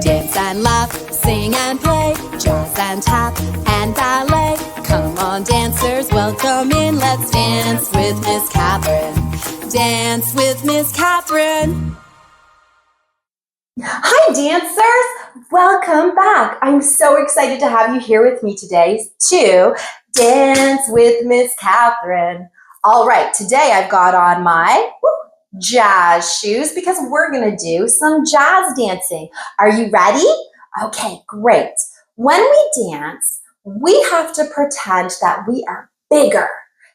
Dance and laugh, sing and play, jazz and tap and ballet. Come on, dancers, welcome in. Let's dance with Miss Kathryn. Dance with Miss Kathryn. Hi, dancers. Welcome back. I'm so excited to have you here with me today to dance with Miss Kathryn. All right, today I've got on my jazz shoes because we're going to do some jazz dancing. Are you ready? Okay, great. When we dance, we have to pretend that we are bigger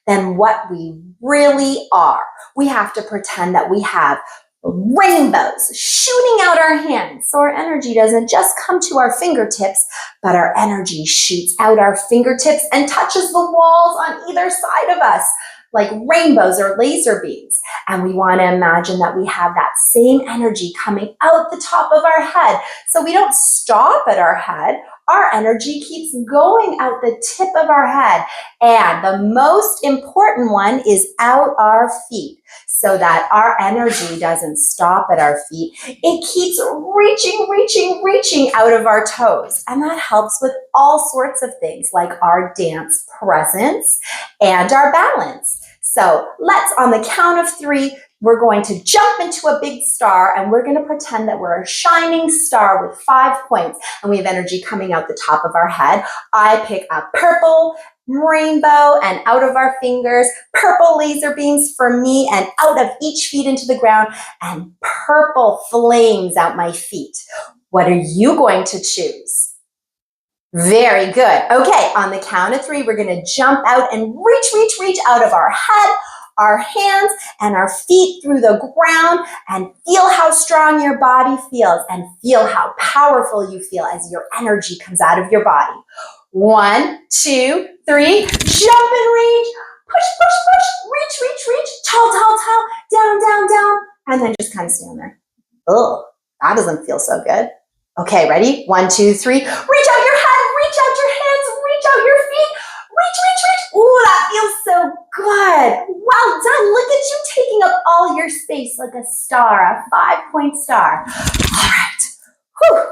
than what we really are. We have to pretend that we have rainbows shooting out our hands, so our energy doesn't just come to our fingertips, but our energy shoots out our fingertips and touches the walls on either side of us, like rainbows or laser beams. And we want to imagine that we have that same energy coming out the top of our head. So we don't stop at our head. Our energy keeps going out the tip of our head. And the most important one is out our feet, so that our energy doesn't stop at our feet. It keeps reaching out of our toes. And that helps with all sorts of things like our dance presence and our balance. So let's, on the count of 3, we're going to jump into a big star and we're going to pretend that we're a shining star with 5 points and we have energy coming out the top of our head. I pick a purple rainbow and out of our fingers, purple laser beams for me and out of each feet into the ground, and purple flames out my feet. What are you going to choose? Very good. Okay, on the count of 3, we're going to jump out and reach out of our head, our hands, and our feet through the ground, and feel how strong your body feels and feel how powerful you feel as your energy comes out of your body. 1, 2, 3, jump and reach, push, reach, tall, down, and then just kind of stand there. Oh, that doesn't feel so good. Okay, ready? 1, 2, 3, reach out your head, reach out your hands, reach out your feet, reach. Ooh, that feels so good. Well done. Look at you taking up all your space like a star, a 5-point star. All right. Whew.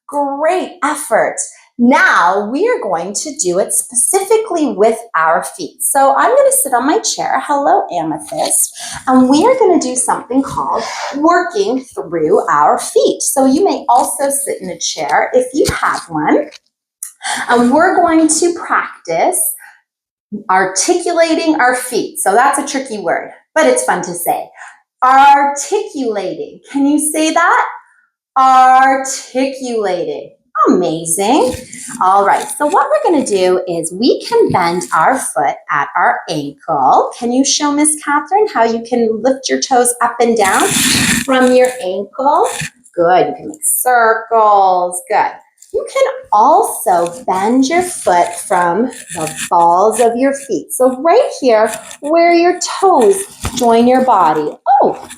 Great effort. Now we are going to do it specifically with our feet. So I'm going to sit on my chair. Hello, Amethyst. And we are going to do something called working through our feet. So you may also sit in a chair if you have one. And we're going to practice articulating our feet. So that's a tricky word, but it's fun to say. Articulating. Can you say that? Articulating. Amazing. All right, so what we're going to do is we can bend our foot at our ankle. Can you show Miss Kathryn how you can lift your toes up and down from your ankle? Good. You can make circles. Good. You can also bend your foot from the balls of your feet. So right here where your toes join your body. Oh,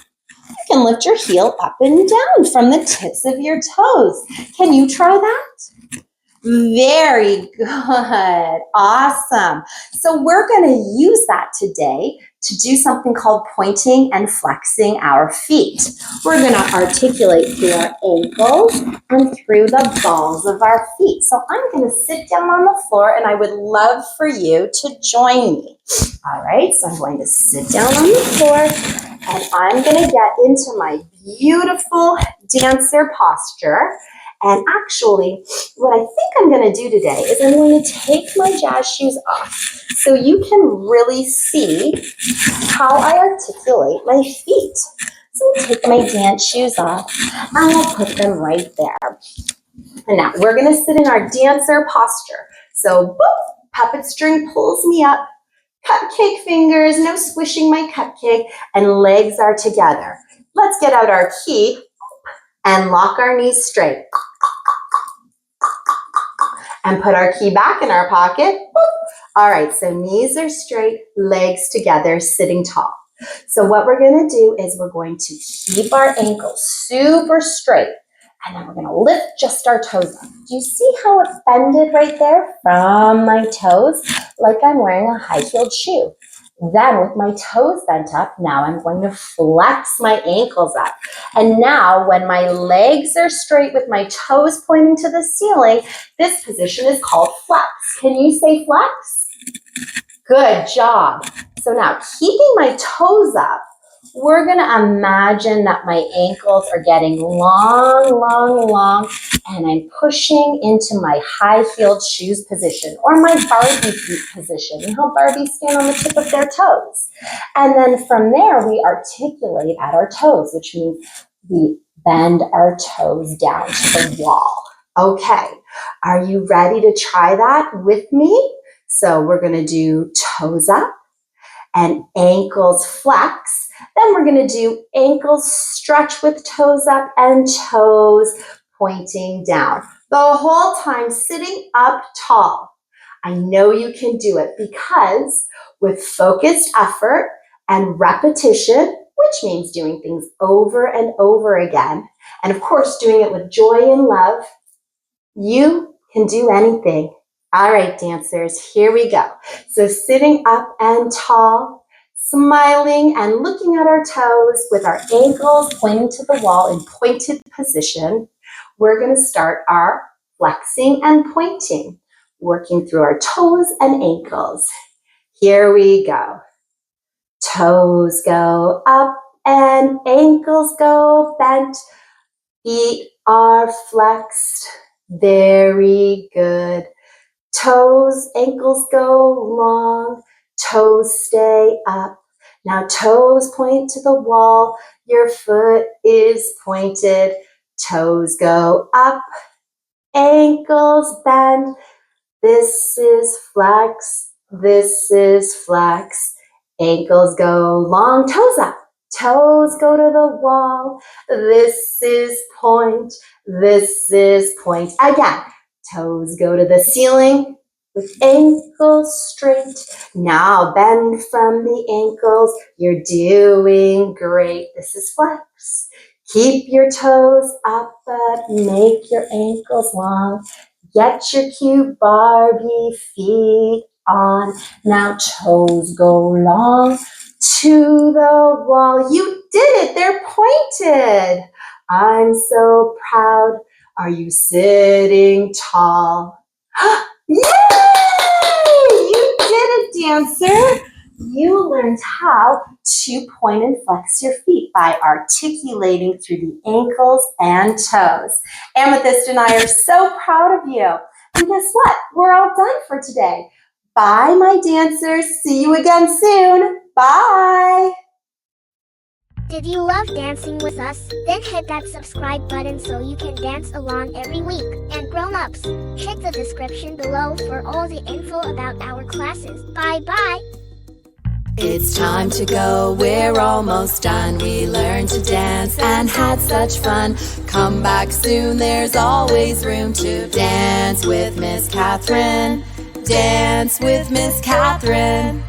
you can lift your heel up and down from the tips of your toes. Can you try that? Very good. Awesome. So we're going to use that today to do something called pointing and flexing our feet. We're going to articulate through our ankles and through the balls of our feet. So I'm going to sit down on the floor and I would love for you to join me. All right, so I'm going to sit down on the floor and I'm going to get into my beautiful dancer posture. And actually, what I think I'm going to do today is I'm going to take my jazz shoes off so you can really see how I articulate my feet. So I'll take my dance shoes off and I'll put them right there. And now we're going to sit in our dancer posture. So boop, puppet string pulls me up, cupcake fingers, no squishing my cupcake, and legs are together. Let's get out our key and lock our knees straight. And put our key back in our pocket. All right, so knees are straight, legs together, sitting tall. So what we're going to do is we're going to keep our ankles super straight, and then we're going to lift just our toes up. Do you see how it's bended right there from my toes? Like I'm wearing a high-heeled shoe. Then with my toes bent up, now I'm going to flex my ankles up. And now when my legs are straight with my toes pointing to the ceiling, this position is called flex. Can you say flex? Good job. So now keeping my toes up, we're going to imagine that my ankles are getting long, and I'm pushing into my high-heeled shoes position or my Barbie feet position. You know how Barbies stand on the tip of their toes. And then from there, we articulate at our toes, which means we bend our toes down to the wall. Okay, are you ready to try that with me? So we're going to do toes up and ankles flex. Then we're going to do ankles stretch with toes up and toes pointing down. The whole time sitting up tall. I know you can do it because with focused effort and repetition, which means doing things over and over again, and of course doing it with joy and love, you can do anything. All right, dancers, here we go. So sitting up and tall, smiling and looking at our toes with our ankles pointing to the wall in pointed position, we're going to start our flexing and pointing, working through our toes and ankles. Here we go. Toes go up and ankles go bent. Feet are flexed. Very good. Toes, ankles go long, toes stay up. Now toes point to the wall, your foot is pointed. Toes go up, ankles bend. This is flex, this is flex. Ankles go long, toes up. Toes go to the wall. This is point, this is point. Again. Toes go to the ceiling with ankles straight. Now bend from the ankles. You're doing great. This is flex. Keep your toes up, but make your ankles long. Get your cute Barbie feet on. Now toes go long to the wall. You did it. They're pointed. I'm so proud. Are you sitting tall? Yay! You did it, dancer. You learned how to point and flex your feet by articulating through the ankles and toes. Amethyst and I are so proud of you. And guess what? We're all done for today. Bye, my dancers. See you again soon. Bye. Did you love dancing with us? Then hit that subscribe button so you can dance along every week. And grown-ups, check the description below for all the info about our classes. Bye-bye! It's time to go, we're almost done. We learned to dance and had such fun. Come back soon, there's always room to dance with Miss Kathryn. Dance with Miss Kathryn.